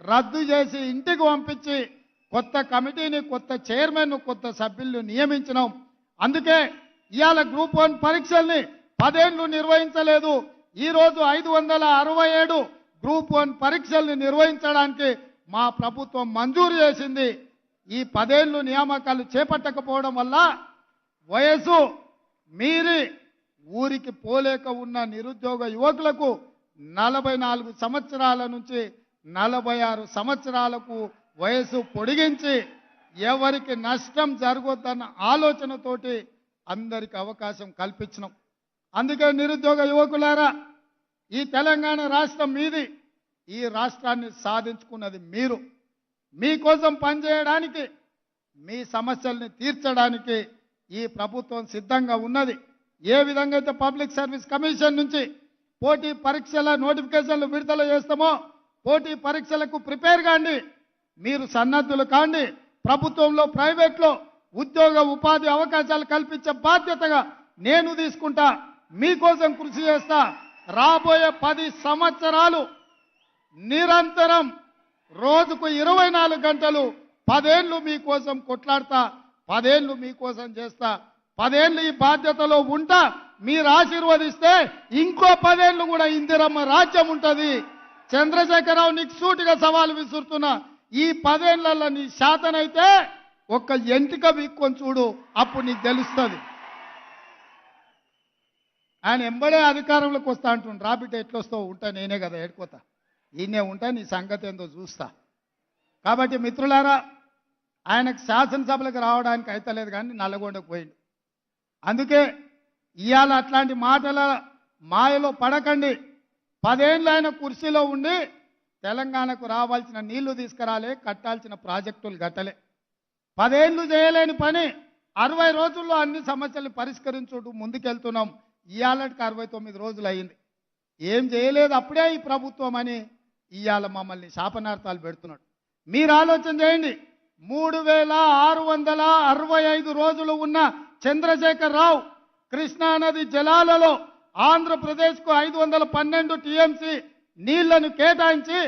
రద్దు చేసి ఇంటికి పంపించి కొత్త కమిటీని, కొత్త చైర్మన్, కొత్త సభ్యులను నియమించినాం. అందుకే ఇవాళ గ్రూప్ 1 పరీక్షల్ని 10 ఏళ్లు నిర్వహించలేదు. ఈరోజు 567 గ్రూప్ 1 పరీక్షల్ని నిర్వహించడానికి మా ప్రభుత్వం మంజూరు చేసింది. ఈ 10 ఏళ్లు నియామకాలు చేపట్టకపోవడం వల్ల వయసు మీరి ఊరికి పోలేక ఉన్న నిరుద్యోగ యువకులకు 44 సంవత్సరాల నుంచి 46 సంవత్సరాలకు వయసు పొడిగించి ఎవరికి నష్టం జరగొద్దన్న ఆలోచనతోటి అందరికి అవకాశం కల్పించినాం. అందుకే నిరుద్యోగ యువకులారా, ఈ తెలంగాణ రాష్ట్రం మీది. ఈ రాష్ట్రాన్ని సాధించుకున్నది మీరు. మీకోసం పనిచేయడానికి, మీ సమస్యల్ని తీర్చడానికి ఈ ప్రభుత్వం సిద్ధంగా ఉన్నది. ఏ విధంగా అయితే పబ్లిక్ సర్వీస్ కమిషన్ నుంచి పోటీ పరీక్షల నోటిఫికేషన్లు విడుదల చేస్తామో పోటీ పరీక్షలకు ప్రిపేర్ కాండి. మీరు సన్నద్ధులు కాండి. ప్రభుత్వంలో, ప్రైవేట్లో ఉద్యోగ ఉపాధి అవకాశాలు కల్పించే బాధ్యతగా నేను తీసుకుంటా. మీకోసం కృషి చేస్తా. రాబోయే 10 సంవత్సరాలు నిరంతరం రోజుకు 24 గంటలు 10 ఏళ్లు మీకోసం కొట్లాడతా. 10 ఏళ్లు మీకోసం చేస్తా. 10 ఏళ్లు ఈ బాధ్యతలో ఉంటా. మీరు ఆశీర్వదిస్తే ఇంకో 10 ఏళ్లు కూడా ఇందిరమ్మ రాజ్యం ఉంటుంది. చంద్రశేఖరరావు, నీకు సూటిగా సవాలు విసురుతున్నా. ఈ 10 ఏళ్లలో నీ శాతనైతే ఒక్క ఎంటిక వీక్కొని చూడు, అప్పుడు నీకు తెలుస్తుంది. ఆయన ఎంబడే అధికారంలోకి వస్తా అంటుండు. రాబిట్ ఎట్లొస్తావు? ఉంటా, నేనే కదా ఏడుకోతా, ఈయనే ఉంటా, నీ సంగతి ఏందో చూస్తా. కాబట్టి మిత్రులారా, ఆయనకు శాసనసభలకు రావడానికి అయితలేదు కానీ నల్లగొండకు పోయిండు. అందుకే ఇవాళ అట్లాంటి మాటల మాయలో పడకండి. 10 ఏళ్ళు ఆయన కుర్చీలో ఉండి తెలంగాణకు రావాల్సిన నీళ్లు తీసుకురాలే, కట్టాల్సిన ప్రాజెక్టులు కట్టలే. 10 ఏళ్ళు చేయలేని పని 60 రోజుల్లో అన్ని సమస్యలు పరిష్కరించుకుంటూ ముందుకెళ్తున్నాం. ఇవాళకి 69 రోజులు అయింది. ఏం చేయలేదు అప్పుడే ఈ ప్రభుత్వం అని ఇవాళ మమ్మల్ని శాపనార్థాలు పెడుతున్నాడు. మీరు ఆలోచన చేయండి. 3665 రోజులు ఉన్న చంద్రశేఖరరావు కృష్ణానది జలాలలో ఆంధ్రప్రదేశ్కు 512 టీఎంసీ నీళ్లను కేటాయించి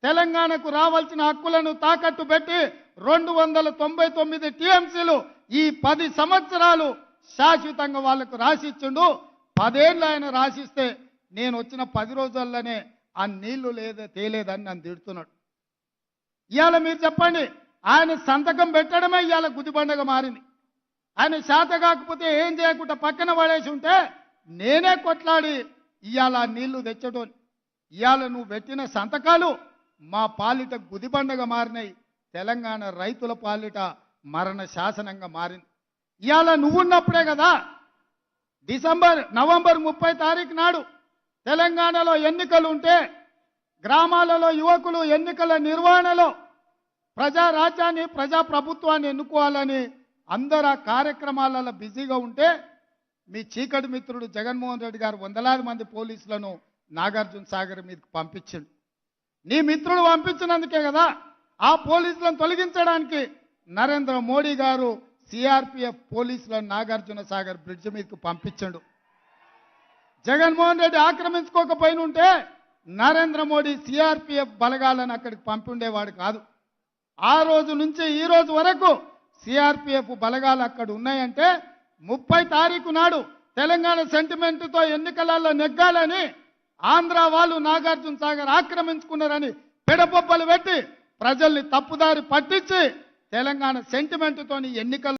తెలంగాణకు రావాల్సిన హక్కులను తాకట్టు పెట్టి 299 టీఎంసీలు ఈ 10 సంవత్సరాలు శాశ్వతంగా వాళ్లకు రాసిచ్చిండు. 10 ఏళ్ళు ఆయన రాసిస్తే నేను వచ్చిన 10 రోజుల్లోనే ఆ నీళ్లు తేలేదని నన్ను తిడుతున్నాడు. ఇవాళ మీరు చెప్పండి, ఆయన సంతకం పెట్టడమే ఇవాళ గుదిబండగా మారింది. ఆయన శాత కాకపోతే ఏం చేయకుండా పక్కన పడేసి ఉంటే నేనే కొట్లాడి ఇవాళ నీళ్లు తెచ్చటోని. ఇవాళ నువ్వు పెట్టిన సంతకాలు మా పాలిట గుదిబండగా మారినాయి. తెలంగాణ రైతుల పాలిట మరణ శాసనంగా మారింది. ఇవాళ నువ్వున్నప్పుడే కదా నవంబర్ 30 తారీఖు నాడు తెలంగాణలో ఎన్నికలు ఉంటే గ్రామాలలో యువకులు ఎన్నికల నిర్వహణలో ప్రజారాజ్యాన్ని, ప్రజాప్రభుత్వాన్ని ఎన్నుకోవాలని అందరు ఆ కార్యక్రమాలలో బిజీగా ఉంటే మీ చీకటి మిత్రుడు జగన్మోహన్ రెడ్డి గారు వందలాది మంది పోలీసులను నాగార్జున సాగర్ మీదకి పంపించిండు. నీ మిత్రుడు పంపించినందుకే కదా ఆ పోలీసులను తొలగించడానికి నరేంద్ర మోడీ గారు సిఆర్పిఎఫ్ పోలీసులను నాగార్జున సాగర్ బ్రిడ్జ్ మీదకి పంపించాడు. జగన్మోహన్ రెడ్డి ఆక్రమించుకోకపోయిన ఉంటే నరేంద్ర మోడీ సిఆర్పిఎఫ్ బలగాలను అక్కడికి పంపిండేవాడు కాదు. ఆ రోజు నుంచి ఈ రోజు వరకు సిఆర్పిఎఫ్ బలగాలు అక్కడ ఉన్నాయంటే 30 తారీఖు నాడు తెలంగాణ సెంటిమెంట్తో ఎన్నికలలో నెగ్గాలని ఆంధ్ర వాళ్ళు నాగార్జున సాగర్ ఆక్రమించుకున్నారని పెడపొబ్బలు పెట్టి ప్రజల్ని తప్పుదారి పట్టించి తెలంగాణ సెంటిమెంట్తోని ఎన్నికలు